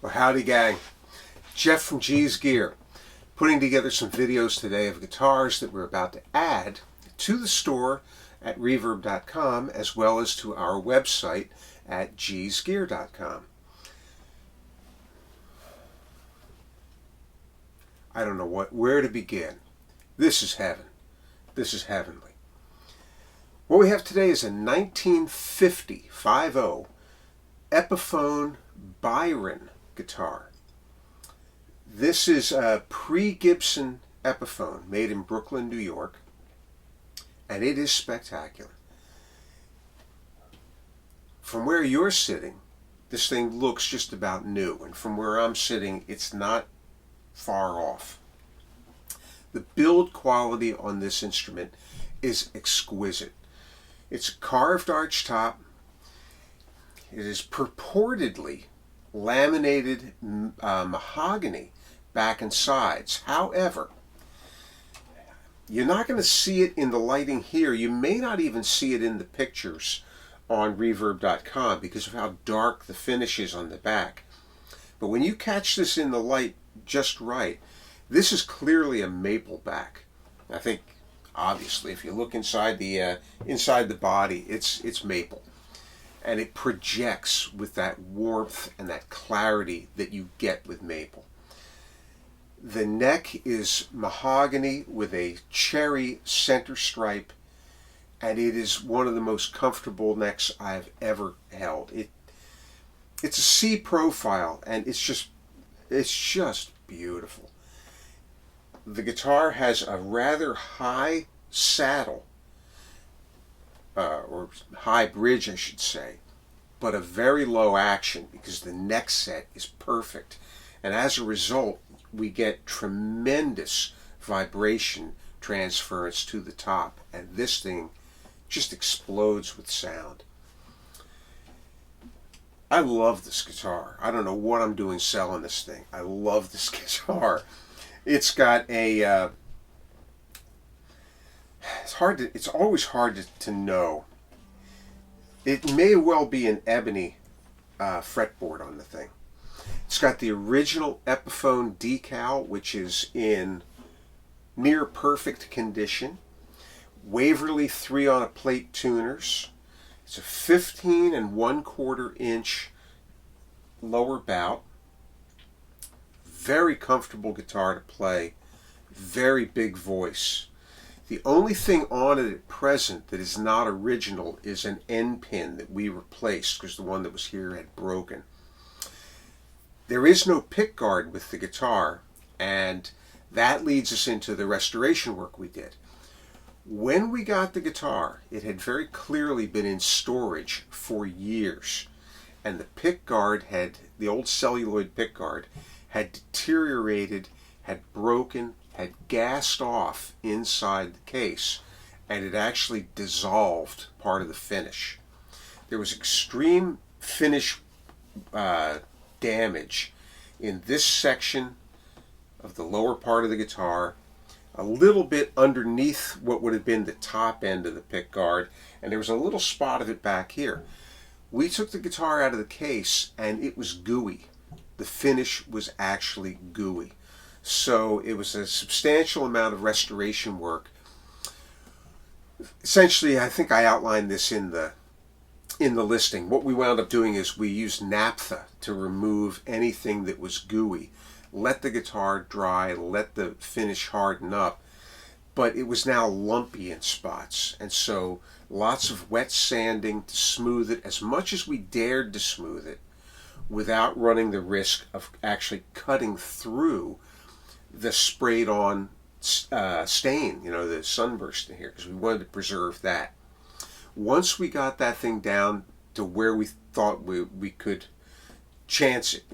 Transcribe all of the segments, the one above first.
Well, howdy gang. Jeff from G's Gear, putting together some videos today of guitars that we're about to add to the store at reverb.com as well as to our website at gsgear.com. I don't know where to begin. This is heaven. This is heavenly. What we have today is a 1950 Epiphone Byron guitar. This is a pre-Gibson Epiphone made in Brooklyn, New York, and it is spectacular. From where you're sitting, this thing looks just about new, and from where I'm sitting, it's not far off. The build quality on this instrument is exquisite. It's a carved archtop. It is purportedly laminated mahogany back and sides. However, you're not going to see it in the lighting here. You may not even see it in the pictures on reverb.com because of how dark the finish is on the back. But when you catch this in the light just right, this is clearly a maple back. I think, obviously, if you look inside the body, it's maple. And it projects with that warmth and that clarity that you get with maple. The neck is mahogany with a cherry center stripe, and it is one of the most comfortable necks I've ever held. It's a C profile, and it's just beautiful. The guitar has a rather high saddle, or high bridge I should say, but a very low action because the neck set is perfect, and as a result we get tremendous vibration transference to the top, and this thing just explodes with sound. I love this guitar. I don't know what I'm doing selling this thing. I love this guitar. It's got a it's always hard to know. It may well be an ebony fretboard on the thing. It's got the original Epiphone decal, which is in near perfect condition. Waverly 3 on a plate tuners. It's a 15 1/4 inch lower bout. Very comfortable guitar to play. Very big voice. The only thing on it at present that is not original is an end pin that we replaced because the one that was here had broken. There is no pick guard with the guitar, and that leads us into the restoration work we did. When we got the guitar, it had very clearly been in storage for years, and the pick guard the old celluloid pick guard had deteriorated, had broken, had gassed off inside the case, and it actually dissolved part of the finish. There was extreme finish damage in this section of the lower part of the guitar, a little bit underneath what would have been the top end of the pick guard, and there was a little spot of it back here. We took the guitar out of the case and it was gooey. The finish was actually gooey. So it was a substantial amount of restoration work. Essentially, I think I outlined this in the listing. What we wound up doing is we used naphtha to remove anything that was gooey. Let the guitar dry, let the finish harden up, but it was now lumpy in spots, and so lots of wet sanding to smooth it as much as we dared to smooth it without running the risk of actually cutting through the sprayed on stain, the sunburst in here, because we wanted to preserve that. Once we got that thing down to where we thought we could chance it,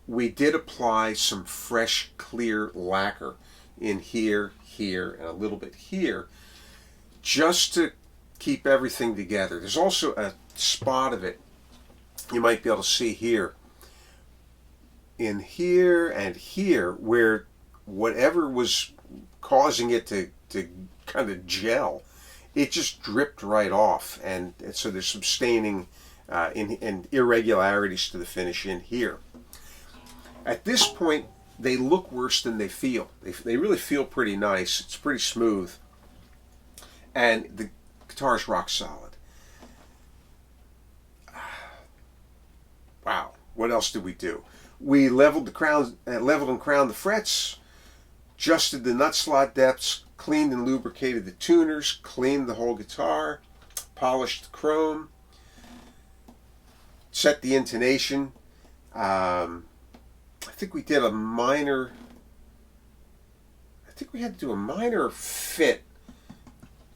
we did apply some fresh clear lacquer in here, and a little bit here, just to keep everything together. There's also a spot of it you might be able to see here, in here and here, where whatever was causing it to kind of gel, it just dripped right off, and so there's some staining and irregularities to the finish in here. At this point, they look worse than they feel. They really feel pretty nice. It's pretty smooth. And the guitar's rock solid. Wow. What else did we do? We leveled and crowned the frets, adjusted the nut slot depths, cleaned and lubricated the tuners, cleaned the whole guitar, polished the chrome, set the intonation. I think we had to do a minor fit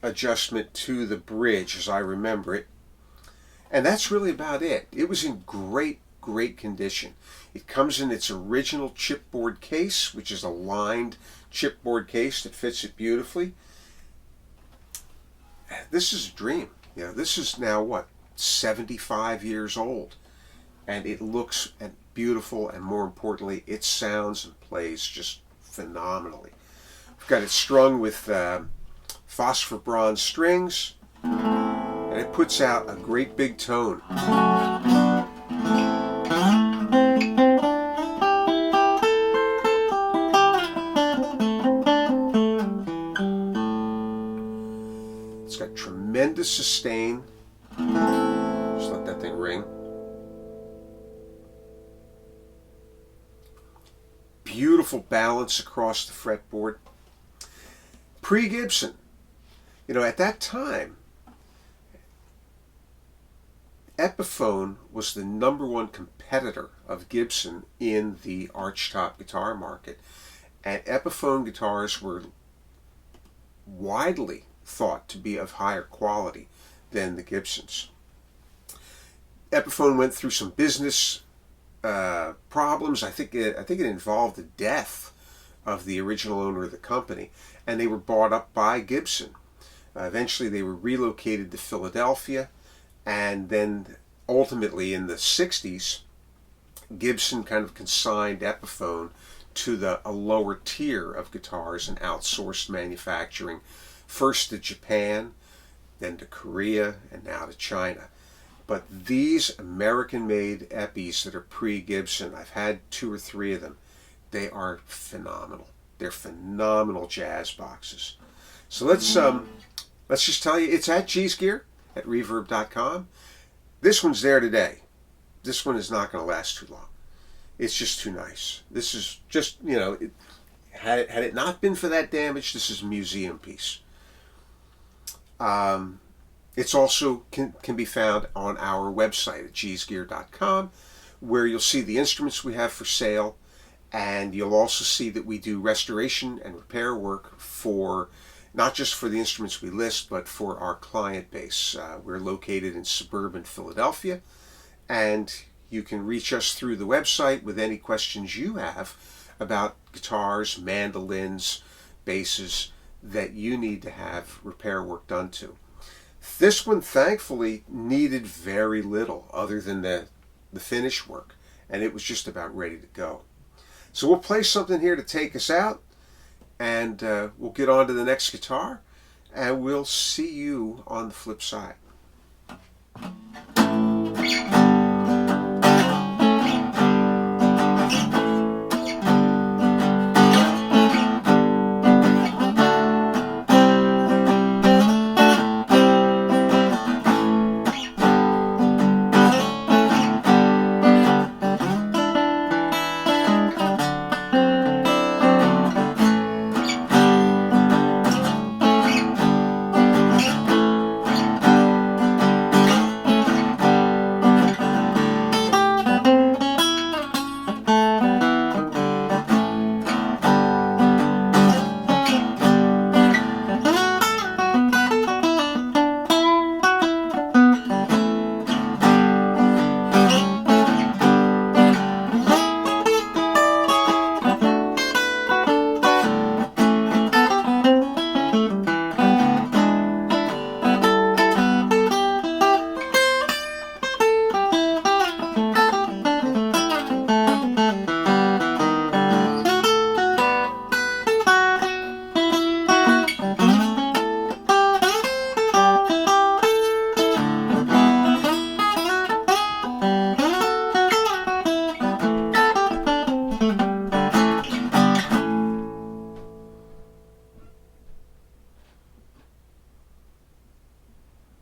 adjustment to the bridge, as I remember it. And that's really about it. It was in great condition. It comes in its original chipboard case, which is a lined chipboard case that fits it beautifully. This is a dream. This is now, what, 75 years old. And it looks beautiful, and more importantly, it sounds and plays just phenomenally. We've got it strung with phosphor bronze strings, and it puts out a great big tone. It's got tremendous sustain. Just let that thing ring. Beautiful balance across the fretboard. Pre-Gibson. At that time, Epiphone was the #1 competitor of Gibson in the Archtop guitar market. And Epiphone guitars were widely thought to be of higher quality than the Gibsons. Epiphone went through some business problems. I think it involved the death of the original owner of the company, and they were bought up by Gibson. Eventually they were relocated to Philadelphia, and then ultimately in the 60s, Gibson kind of consigned Epiphone to a lower tier of guitars and outsourced manufacturing, first to Japan, then to Korea, and now to China. But these American-made Epis that are pre-Gibson, I've had 2 or 3 of them. They are phenomenal. They're phenomenal jazz boxes. So let's just tell you, it's at G's Gear at reverb.com. This one's there today. This one is not going to last too long. It's just too nice. This is just, had it not been for that damage, this is a museum piece. It's also can be found on our website at gsgear.com, where you'll see the instruments we have for sale, and you'll also see that we do restoration and repair work for not just for the instruments we list, but for our client base. We're located in suburban Philadelphia, and you can reach us through the website with any questions you have about guitars, mandolins, basses that you need to have repair work done to. This one, thankfully, needed very little other than the finish work, and it was just about ready to go. So we'll play something here to take us out, and we'll get on to the next guitar, and we'll see you on the flip side.